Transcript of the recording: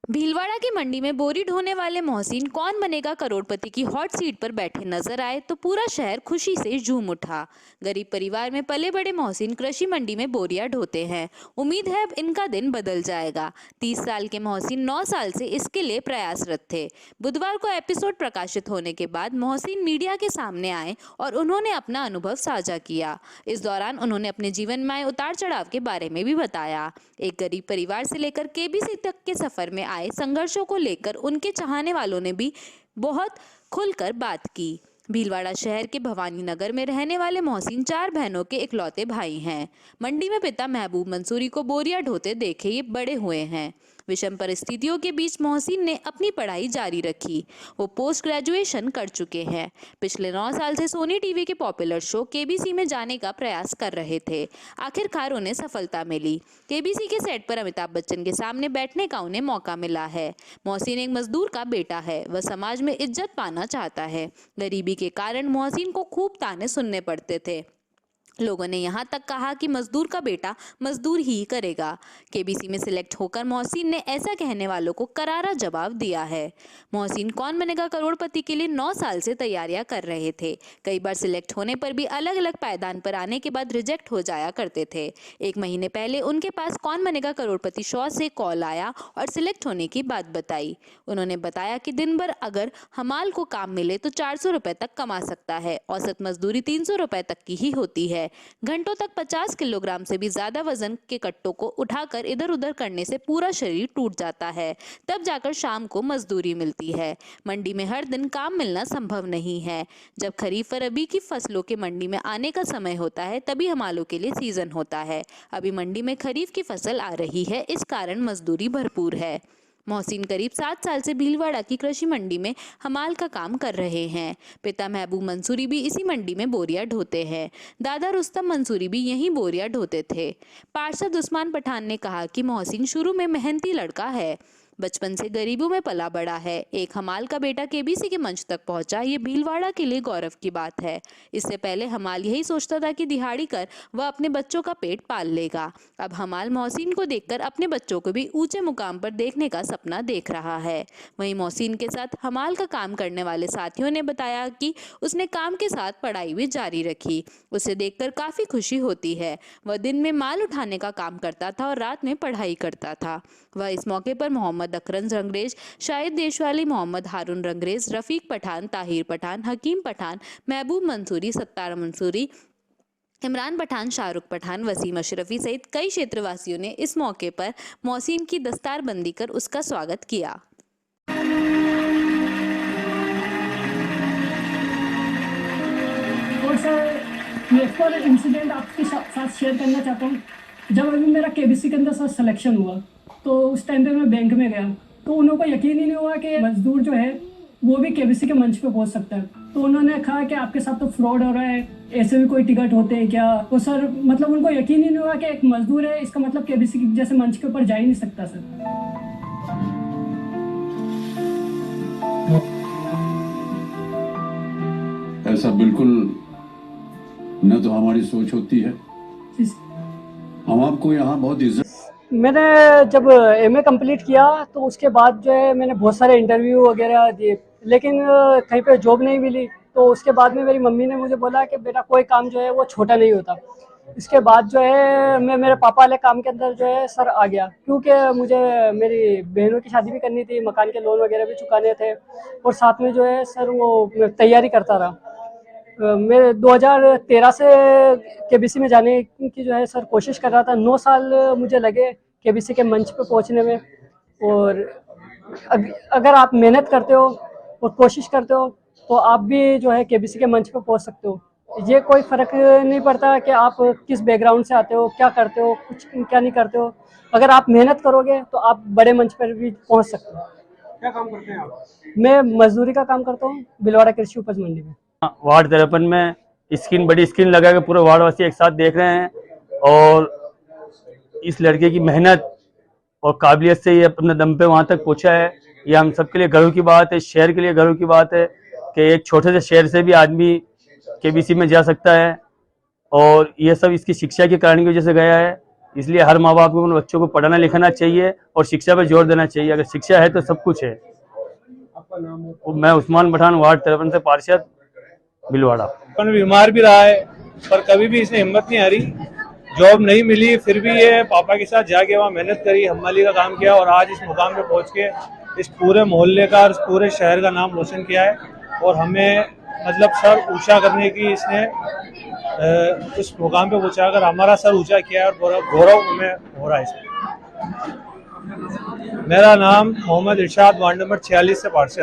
भीलवाड़ा की मंडी में बोरी ढोने वाले मोहसिन कौन बनेगा करोड़पति की हॉट सीट पर बैठे नजर आए तो पूरा शहर खुशी से झूम उठा। गरीब परिवार में पले बड़े मोहसिन कृषि मंडी में बोरियां ढोते हैं। उम्मीद है अब इनका दिन बदल जाएगा। 30 साल के मोहसिन 9 साल से इसके लिए प्रयासरत थे। बुधवार को एपिसोड प्रकाशित होने के बाद मोहसिन मीडिया के सामने आए और उन्होंने अपना अनुभव साझा किया। इस दौरान उन्होंने अपने जीवन में आए उतार चढ़ाव के बारे में भी बताया। एक गरीब परिवार से लेकर केबीसी तक के सफर में आए संघर्षों को लेकर उनके चाहने वालों ने भी बहुत खुलकर बात की। भीलवाड़ा शहर के भवानी नगर में रहने वाले मोहसिन 4 बहनों के इकलौते भाई हैं। मंडी में पिता महबूब मंसूरी को बोरियां ढोते देखे ये बड़े हुए हैं। विषम परिस्थितियों के बीच मोहसिन ने अपनी पढ़ाई जारी रखी। वो पोस्ट ग्रेजुएशन कर चुके हैं। पिछले 9 साल से सोनी टीवी के पॉपुलर शो केबीसी में जाने का प्रयास कर रहे थे। आखिरकार उन्हें सफलता मिली। केबीसी के सेट पर अमिताभ बच्चन के सामने बैठने का उन्हें मौका मिला है। मोहसिन एक मजदूर का बेटा है। वह समाज में इज्जत पाना चाहता है। गरीबी के कारण मोहसिन को खूब ताने सुनने पड़ते थे। लोगों ने यहाँ तक कहा कि मजदूर का बेटा मजदूर ही करेगा। केबीसी में सिलेक्ट होकर मोहसिन ने ऐसा कहने वालों को करारा जवाब दिया है। मोहसिन कौन बनेगा करोड़पति के लिए 9 साल से तैयारियां कर रहे थे। कई बार सिलेक्ट होने पर भी अलग अलग पायदान पर आने के बाद रिजेक्ट हो जाया करते थे। 1 महीने पहले उनके पास कौन बनेगा करोड़पति शो से कॉल आया और सिलेक्ट होने की बात बताई। उन्होंने बताया कि दिन भर अगर हमाल को काम मिले तो 400 रुपए तक कमा सकता है। औसत मजदूरी 300 रुपए तक की ही होती है। घंटों तक 50 किलोग्राम से भी ज्यादा वजन के कट्टों को उठाकर इधर उधर करने से पूरा शरीर टूट जाता है। तब जाकर शाम को मजदूरी मिलती है। मंडी में हर दिन काम मिलना संभव नहीं है। जब खरीफ और रबी की फसलों के मंडी में आने का समय होता है तभी हमालों के लिए सीजन होता है। अभी मंडी में खरीफ की फसल आ रही है, इस कारण मजदूरी भरपूर है। मोहसिन करीब 7 साल से भीलवाड़ा की कृषि मंडी में हमाल का काम कर रहे हैं। पिता महबूब मंसूरी भी इसी मंडी में बोरियां ढोते हैं। दादा रुस्तम मंसूरी भी यहीं बोरियां ढोते थे। पार्षद उस्मान पठान ने कहा कि मोहसिन शुरू में मेहनती लड़का है। बचपन से गरीबों में पला बड़ा है। एक हमाल का बेटा केबीसी के मंच तक पहुंचा, ये भीलवाड़ा के लिए गौरव की बात है। इससे पहले हमाल यही सोचता था कि दिहाड़ी कर वह अपने बच्चों का पेट पाल लेगा। अब हमाल मोहसिन को देखकर अपने बच्चों को भी ऊंचे मुकाम पर देखने का सपना देख रहा है। वहीं मोहसिन के साथ हमाल का काम करने वाले साथियों ने बताया कि उसने काम के साथ पढ़ाई भी जारी रखी। उसे देखकर काफी खुशी होती है। वह दिन में माल उठाने का काम करता था और रात में पढ़ाई करता था। वह इस मौके पर मोहम्मद अकरम रंगरेज, शाहिद देशवाली, मोहम्मद हारून रंगरेज, रफीक पठान, ताहिर पठान, हकीम पठान, महबूब मंसूरी, सत्तार मंसूरी, इमरान पठान, शाहरुख पठान, वसीम अशरफी सहित कई क्षेत्रवासियों ने इस मौके पर मोहसिन की दस्तारबंदी कर उसका स्वागत किया। और सर मैं एक और इंसिडेंट आपके साथ शेयर करना चाहता हूँ। जब अभी मेरा केबीसी के अंदर सर सिलेक्शन हुआ तो उस टाइम पे मैं बैंक में गया तो उन लोगों को यकीन ही नहीं हुआ कि मजदूर जो है वो भी केबीसी के मंच पे पहुंच सकता है। तो उन्होंने कहा कि आपके साथ तो फ्रॉड हो रहा है, ऐसे भी कोई टिकट होते हैं क्या। तो सर मतलब उनको यकीन ही नहीं हुआ कि एक मजदूर है, इसका मतलब केबीसी के जैसे मंच के ऊपर जा ही नहीं सकता सर। ऐसा बिल्कुल न तो हमारी सोच होती है। हम आपको यहाँ बहुत इज्जत। मैंने जब एमए कंप्लीट किया तो उसके बाद जो है मैंने बहुत सारे इंटरव्यू वगैरह दिए, लेकिन कहीं पे जॉब नहीं मिली। तो उसके बाद में मेरी मम्मी ने मुझे बोला कि बेटा कोई काम जो है वो छोटा नहीं होता। इसके बाद जो है मैं मेरे पापा वाले काम के अंदर जो है सर आ गया, क्योंकि मुझे मेरी बहनों की शादी भी करनी थी, मकान के लोन वगैरह भी चुकाने थे और साथ में जो है सर वो तैयारी करता रहा। मैं 2013 से केबीसी में जाने की जो है सर कोशिश कर रहा था। 9 साल मुझे लगे केबीसी के मंच पे पहुंचने में। और अगर आप मेहनत करते हो और कोशिश करते हो तो आप भी जो है केबीसी के मंच पे पहुंच सकते हो। ये कोई फ़र्क नहीं पड़ता कि आप किस बैकग्राउंड से आते हो, क्या करते हो, कुछ क्या नहीं करते हो। अगर आप मेहनत करोगे तो आप बड़े मंच पर भी पहुँच सकते हो। क्या काम करते हैं आप? मैं मजदूरी का काम करता हूँ भीलवाड़ा कृषि उपज मंडी में। वार्ड 53 में बड़ी स्क्रीन लगा के पूरे वार्ड वासी एक साथ देख रहे हैं और इस लड़के की मेहनत और काबिलियत से ये अपने दम पे वहाँ तक पहुँचा है। ये हम सबके लिए गर्व की बात है, शहर के लिए गर्व की बात है कि एक छोटे से शहर से भी आदमी केबीसी में जा सकता है। और ये सब इसकी शिक्षा के कारण की वजह से गया है। इसलिए हर माँ बाप को अपने बच्चों को पढ़ाना लिखाना चाहिए और शिक्षा पर जोर देना चाहिए। अगर शिक्षा है तो सब कुछ है। मैं उस्मान पठान, वार्ड 53 से पार्षद, भीलवाड़ा। बचपन में बीमार भी रहा है, पर कभी भी इसने हिम्मत नहीं हारी। जॉब नहीं मिली, फिर भी ये पापा के साथ जाके वहाँ मेहनत करी, हमाली का काम किया और आज इस मुकाम पे पहुँच के इस पूरे मोहल्ले का और इस पूरे शहर का नाम रोशन किया है। और हमें मतलब सर ऊंचा करने की इसने उस मुकाम पे पहुँचाकर हमारा सर ऊंचा किया है और गौरव हमें हो रहा है इसमें। मेरा नाम मोहम्मद इरशाद, वार्ड नंबर 46 से पार्षद।